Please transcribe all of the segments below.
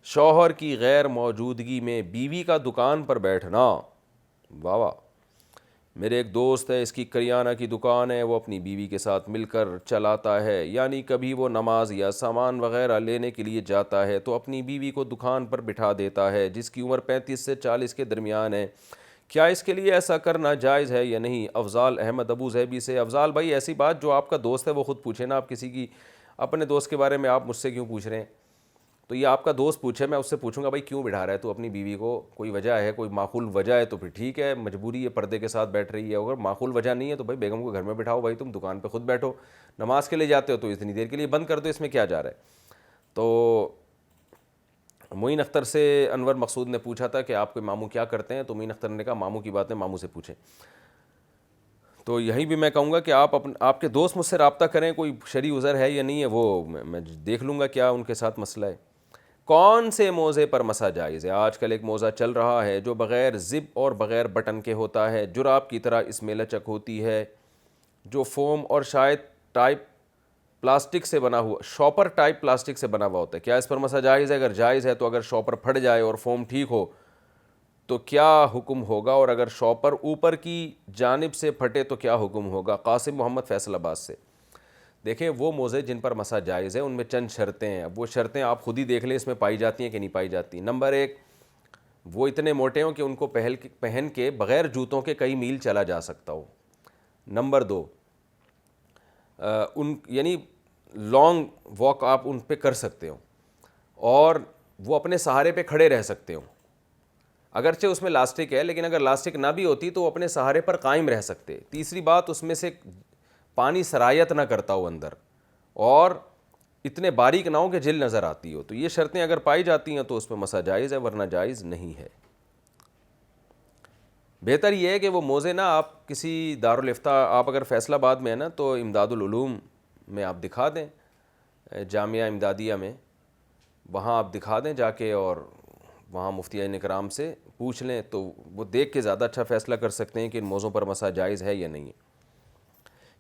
شوہر کی غیر موجودگی میں بیوی کا دکان پر بیٹھنا. واہ واہ. میرے ایک دوست ہے, اس کی کریانہ کی دکان ہے, وہ اپنی بیوی کے ساتھ مل کر چلاتا ہے. یعنی کبھی وہ نماز یا سامان وغیرہ لینے کے لیے جاتا ہے تو اپنی بیوی کو دکان پر بٹھا دیتا ہے, جس کی عمر 35 سے 40 کے درمیان ہے. کیا اس کے لیے ایسا کرنا جائز ہے یا نہیں؟ افضال احمد ابو ظہبی سے. افضال بھائی, ایسی بات جو آپ کا دوست ہے وہ خود پوچھے نا, آپ کسی کی اپنے دوست کے بارے میں آپ مجھ سے کیوں پوچھ رہے ہیں؟ تو یہ آپ کا دوست پوچھے, میں اس سے پوچھوں گا بھائی کیوں بٹھا رہا ہے تو اپنی بیوی کو, کوئی وجہ ہے, کوئی معقول وجہ ہے تو پھر ٹھیک ہے, مجبوری ہے, پردے کے ساتھ بیٹھ رہی ہے. اگر معقول وجہ نہیں ہے تو بھائی بیگم کو گھر میں بٹھاؤ, بھائی تم دکان پہ خود بیٹھو, نماز کے لیے جاتے ہو تو اتنی دیر کے لیے بند کر دو, اس میں کیا جا رہا ہے؟ تو معین اختر سے انور مقصود نے پوچھا تھا کہ آپ کے ماموں کیا کرتے ہیں, تو معین اختر نے کہا ماموں کی باتیں ماموں سے پوچھیں. تو یہی بھی میں کہوں گا کہ آپ کے دوست مجھ سے رابطہ کریں, کوئی شرعی عذر ہے یا نہیں ہے وہ میں دیکھ لوں گا کیا ان کے ساتھ مسئلہ ہے. کون سے موزے پر مسا جائز ہے؟ آج کل ایک موزہ چل رہا ہے جو بغیر زپ اور بغیر بٹن کے ہوتا ہے, جراب کی طرح اس میں لچک ہوتی ہے, جو فوم اور شاید ٹائپ پلاسٹک سے بنا ہوا, شاپر ٹائپ پلاسٹک سے بنا ہوا ہوتا ہے. کیا اس پر مسا جائز ہے؟ اگر جائز ہے تو اگر شاپر پھٹ جائے اور فوم ٹھیک ہو تو کیا حکم ہوگا, اور اگر شاپر اوپر کی جانب سے پھٹے تو کیا حکم ہوگا؟ قاسم محمد فیصل آباد سے. دیکھیں وہ موزے جن پر مسا جائز ہے ان میں چند شرطیں ہیں. اب وہ شرطیں آپ خود ہی دیکھ لیں اس میں پائی جاتی ہیں کہ نہیں پائی جاتی. نمبر 1, وہ اتنے موٹے ہوں کہ ان کو پہن کے بغیر جوتوں کے کئی میل چلا جا سکتا ہو. نمبر 2, یعنی لانگ واک آپ ان پہ کر سکتے ہو, اور وہ اپنے سہارے پہ کھڑے رہ سکتے ہو. اگرچہ اس میں لاسٹک ہے لیکن اگر لاسٹک نہ بھی ہوتی تو وہ اپنے سہارے پر قائم رہ سکتے. تیسری بات, اس میں سے پانی سرایت نہ کرتا ہو اندر, اور اتنے باریک نہ ہو کہ جل نظر آتی ہو. تو یہ شرطیں اگر پائی جاتی ہیں تو اس پہ مسا جائز ہے, ورنہ جائز نہیں ہے. بہتر یہ ہے کہ وہ موزے نا آپ کسی دارالافتاء, آپ اگر فیصل آباد میں ہیں نا تو امداد العلوم میں آپ دکھا دیں, جامعہ امدادیہ میں, وہاں آپ دکھا دیں جا کے, اور وہاں مفتیان اکرام سے پوچھ لیں تو وہ دیکھ کے زیادہ اچھا فیصلہ کر سکتے ہیں کہ ان موضوعوں پر مسا جائز ہے یا نہیں ہے.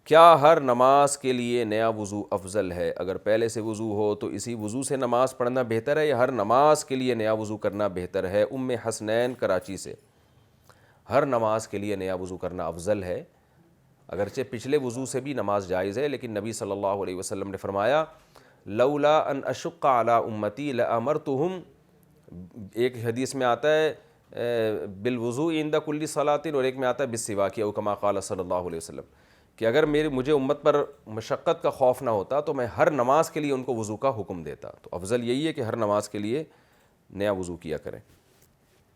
کیا ہر نماز کے لیے نیا وضو افضل ہے؟ اگر پہلے سے وضو ہو تو اسی وضو سے نماز پڑھنا بہتر ہے یا ہر نماز کے لیے نیا وضو کرنا بہتر ہے؟ ام حسنین کراچی سے. ہر نماز کے لیے نیا وضو کرنا افضل ہے, اگرچہ پچھلے وضو سے بھی نماز جائز ہے, لیکن نبی صلی اللہ علیہ وسلم نے فرمایا لولا ان اشق علی امتی لامرتہم, ایک حدیث میں آتا ہے بالوضوء عند کل صلاۃ, اور ایک میں آتا ہے بالسواک او کما قال صلی اللہ علیہ وسلم, کہ اگر مجھے امت پر مشقت کا خوف نہ ہوتا تو میں ہر نماز کے لیے ان کو وضو کا حکم دیتا. تو افضل یہی ہے کہ ہر نماز کے لیے نیا وضو کیا کریں.